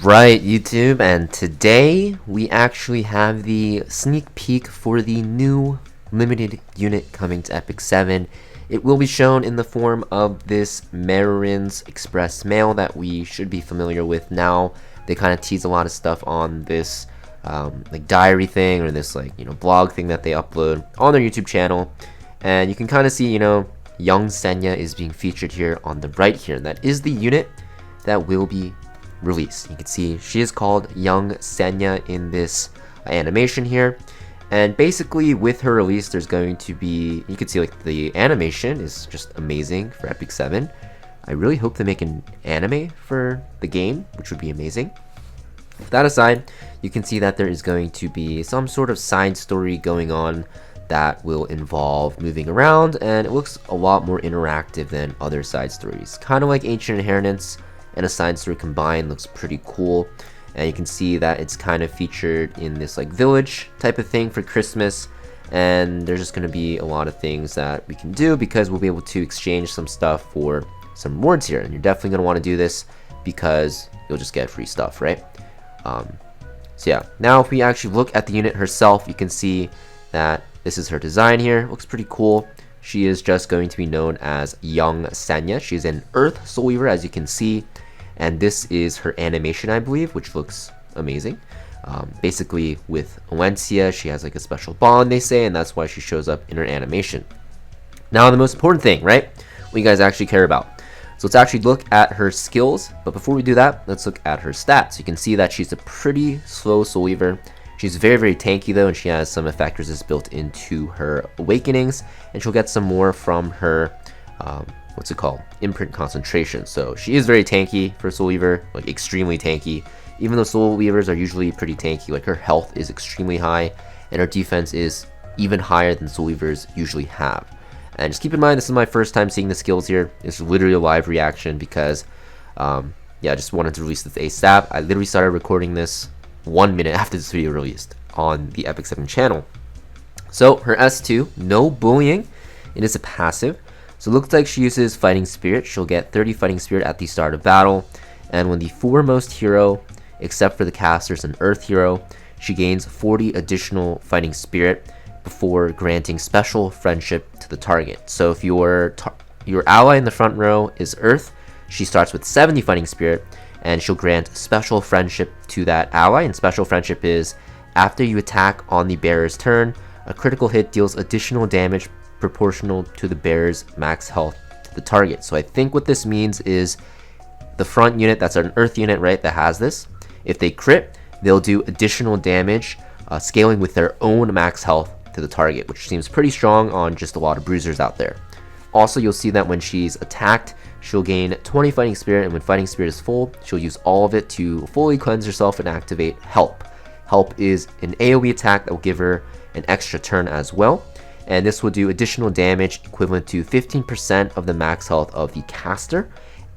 Alright, YouTube, and today we actually have the sneak peek for the new limited unit coming to Epic 7. It will be shown in the form of this Marin's Express Mail that we should be familiar with now. They kind of tease a lot of stuff on this like diary thing or this blog thing that they upload on their YouTube channel. And you can kind of see, young SENYA is being featured here on the right here. That is the unit that will be released. You can see she is called Young SENYA in this animation here, and basically with her release there's going to be, you can see the animation is just amazing for Epic 7. I really hope they make an anime for the game, which would be amazing. With that aside, you can see that there is going to be some sort of side story going on that will involve moving around, and it looks a lot more interactive than other side stories, kind of like Ancient Inheritance and a side story combined. Looks pretty cool. And you can see that it's kind of featured in this village type of thing for Christmas, and there's just going to be a lot of things that we can do because we'll be able to exchange some stuff for some rewards here, and you're definitely going to want to do this because you'll just get free stuff, right? So yeah, now if we actually look at the unit herself, you can see that this is her design here. Looks pretty cool. She is just going to be known as Young SENYA. She's an Earth Soul Weaver, as you can see. And this is her animation, I believe, which looks amazing. Basically, with Valencia, she has a special bond, they say, and that's why she shows up in her animation. Now, the most important thing, right? What you guys actually care about. So let's actually look at her skills. But before we do that, let's look at her stats. You can see that she's a pretty slow Soul Weaver. She's very, very tanky, though, and she has some effect resist built into her awakenings. And she'll get some more from her what's it called? Imprint concentration. So she is very tanky for Soul Weaver, extremely tanky. Even though Soul Weavers are usually pretty tanky, her health is extremely high, and her defense is even higher than Soul Weavers usually have. And just keep in mind, this is my first time seeing the skills here. It's literally a live reaction because, yeah, I just wanted to release this ASAP. I literally started recording this 1 minute after this video released on the Epic 7 channel. So her S2, no bullying. It is a passive. So it looks like she uses Fighting Spirit. She'll get 30 Fighting Spirit at the start of battle. And when the foremost hero, except for the caster, is an Earth hero, she gains 40 additional Fighting Spirit before granting special friendship to the target. So if your ally in the front row is Earth, she starts with 70 Fighting Spirit, and she'll grant special friendship to that ally. And special friendship is, after you attack on the bearer's turn, a critical hit deals additional damage proportional to the bearer's max health to the target. So I think what this means is the front unit, that's an Earth unit, right, that has this, if they crit, they'll do additional damage, scaling with their own max health to the target, which seems pretty strong on just a lot of bruisers out there. Also, you'll see that when she's attacked, she'll gain 20 Fighting Spirit, and when Fighting Spirit is full, she'll use all of it to fully cleanse herself and activate Help. Help is an AoE attack that will give her an extra turn as well. And this will do additional damage equivalent to 15% of the max health of the caster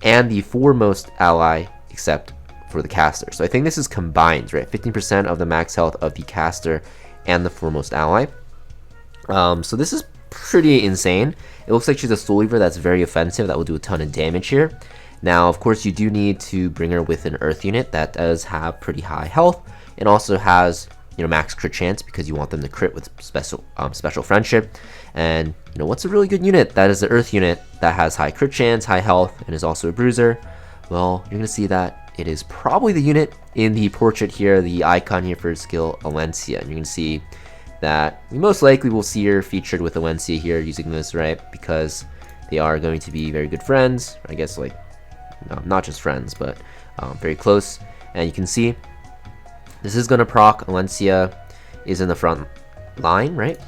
and the foremost ally except for the caster. So I think this is combined, right? 15% of the max health of the caster and the foremost ally. So this is pretty insane. It looks like she's a Soul Weaver that's very offensive, that will do a ton of damage here. Now, of course, you do need to bring her with an Earth unit that does have pretty high health and also has max crit chance, because you want them to crit with special friendship. And what's a really good unit? That is the Earth unit that has high crit chance, high health, and is also a bruiser. Well, you're gonna see that it is probably the unit in the portrait here, the icon here for skill Valencia. And you're gonna see that we most likely will see her featured with Valencia here using this, right? Because they are going to be very good friends. I guess not just friends, but very close. And you can see this is gonna proc. Valencia is in the front line, right?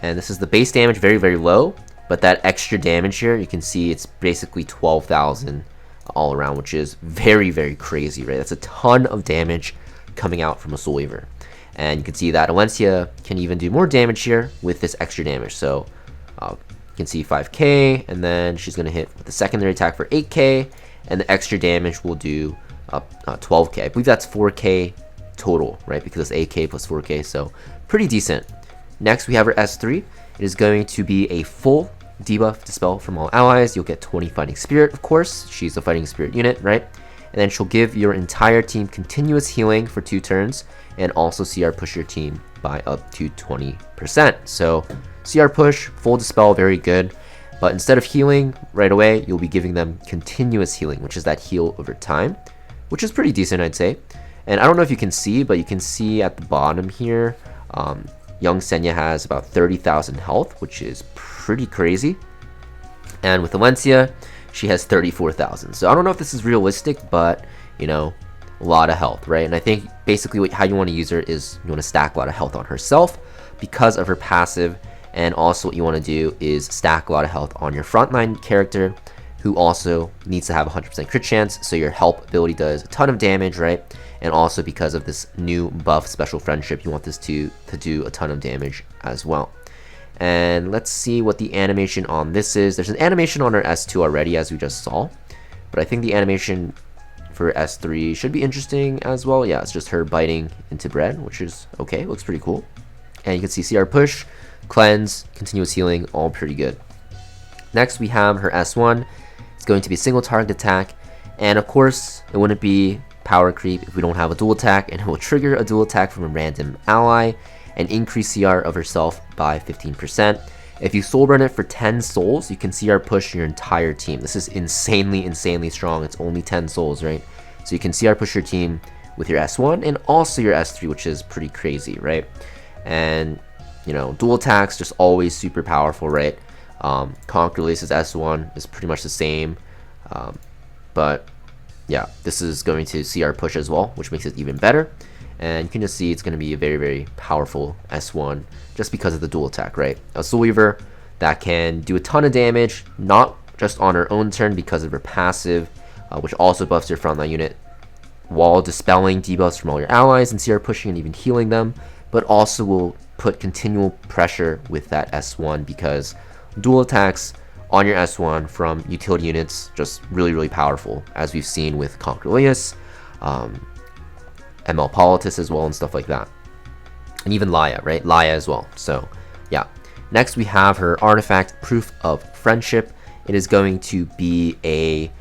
And this is the base damage, very, very low. But that extra damage here, you can see it's basically 12,000 all around, which is very, very crazy, right? That's a ton of damage coming out from a Soul Weaver. And you can see that Valencia can even do more damage here with this extra damage. So you can see 5k, and then she's gonna hit with the secondary attack for 8k, and the extra damage will do 12k. I believe that's 4k total, right? Because it's 8k plus 4k, so pretty decent. Next, we have her S3. It is going to be a full debuff dispel from all allies. You'll get 20 Fighting Spirit, of course. She's a Fighting Spirit unit, right? and then she'll give your entire team continuous healing for 2 turns, and also CR push your team by up to 20%. So CR push, full dispel, very good. But instead of healing right away, you'll be giving them continuous healing, which is that heal over time, which is pretty decent, I'd say. And I don't know if you can see, but you can see at the bottom here, young SENYA has about 30,000 health, which is pretty crazy. And with Valencia, she has 34,000. So I don't know if this is realistic, but, you know, a lot of health, right? And I think basically how you want to use her is you want to stack a lot of health on herself because of her passive. And also what you want to do is stack a lot of health on your frontline character, who also needs to have 100% crit chance, so your help ability does a ton of damage, right? And also because of this new buff, Special Friendship, you want this to do a ton of damage as well. And let's see what the animation on this is. There's an animation on our S2 already, as we just saw, but I think the animation for S3 should be interesting as well. Yeah, it's just her biting into bread, which is okay, looks pretty cool. And you can see CR push, cleanse, continuous healing, all pretty good. Next we have her S1. It's going to be a single target attack, and of course it wouldn't be power creep if we don't have a dual attack, and it will trigger a dual attack from a random ally and increase CR of herself by 15%. If you soul burn it for 10 souls, you can CR push your entire team. This is insanely strong. It's only 10 souls, right? So you can CR push your team with your S1 and also your S3, which is pretty crazy, right? And you know, dual attacks just always super powerful, right? Conquer Lace's S1 is pretty much the same, but yeah, this is going to CR push as well, which makes it even better. And you can just see it's going to be a very powerful S1 just because of the dual attack, right? A Soul Weaver that can do a ton of damage, not just on her own turn because of her passive, which also buffs your frontline unit while dispelling debuffs from all your allies and CR pushing and even healing them, but also will put continual pressure with that S1 because dual attacks on your S1 from utility units just really powerful, as we've seen with Conquerlius, ML Politis as well, and stuff like that, and even Laya, right? Laya as well. So yeah, next we have her artifact, Proof of Friendship. It is going to be a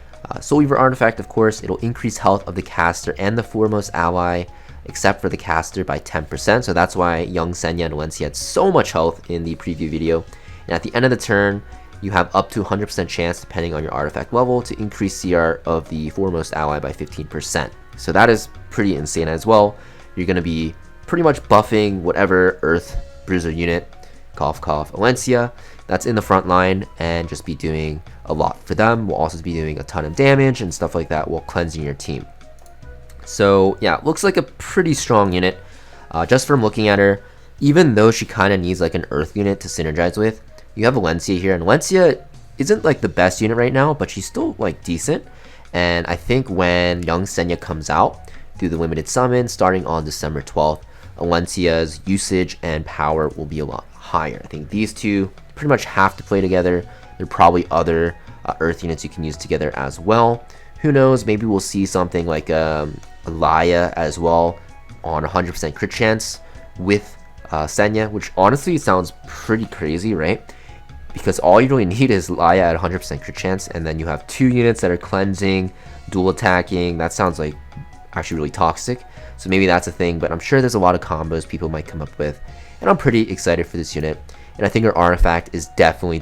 Soul Weaver artifact, of course. It'll increase health of the caster and the foremost ally, except for the caster, by 10%. So that's why young SENYA and Valencia had so much health in the preview video. And at the end of the turn, you have up to 100% chance, depending on your artifact level, to increase CR of the foremost ally by 15%. So that is pretty insane as well. You're going to be pretty much buffing whatever Earth Bruiser unit, cough cough, Valencia, that's in the front line, and just be doing a lot for them. We'll also be doing a ton of damage and stuff like that while cleansing your team. So yeah, looks like a pretty strong unit, just from looking at her. Even though she kind of needs like an Earth unit to synergize with, you have Valencia here, and Valencia isn't like the best unit right now, but she's still like decent. And I think when young SENYA comes out through the limited summon starting on December 12th, Valencia's usage and power will be a lot higher. I think these two pretty much have to play together. There are probably other Earth units you can use together as well. Who knows, maybe we'll see something like a Laya as well on 100% crit chance with SENYA, which honestly sounds pretty crazy, right? Because all you really need is Laya at 100% crit chance, and then you have 2 units that are cleansing, dual attacking. That sounds like actually really toxic. So maybe that's a thing, but I'm sure there's a lot of combos people might come up with, and I'm pretty excited for this unit. And I think her artifact is definitely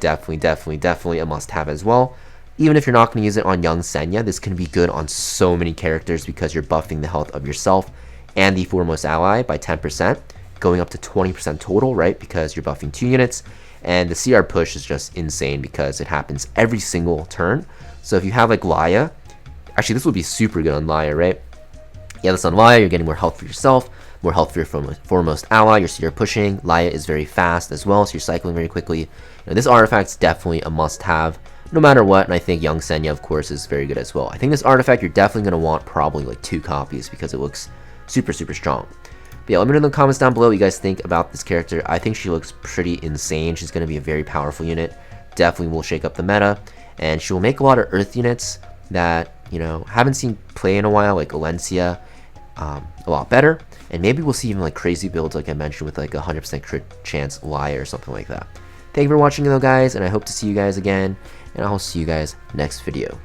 a must-have as well. Even if you're not going to use it on young SENYA, this can be good on so many characters because you're buffing the health of yourself and the foremost ally by 10%, going up to 20% total, right? Because you're buffing 2 units. And the CR push is just insane because it happens every single turn. So if you have like Laya, actually this would be super good on Laya, right? Yeah, this on Laya, you're getting more health for yourself, more health for your foremost ally, you're CR pushing. Laya is very fast as well, so you're cycling very quickly. And this artifact's definitely a must-have no matter what, and I think young SENYA, of course, is very good as well. I think this artifact you're definitely going to want probably like 2 copies because it looks super strong. But yeah, let me know in the comments down below what you guys think about this character. I think she looks pretty insane. She's going to be a very powerful unit. Definitely will shake up the meta. And she will make a lot of Earth units that, you know, haven't seen play in a while, like Valencia, a lot better. And maybe we'll see even like crazy builds like I mentioned with like 100% crit chance Laya or something like that. Thank you for watching though, guys, and I hope to see you guys again. And I'll see you guys next video.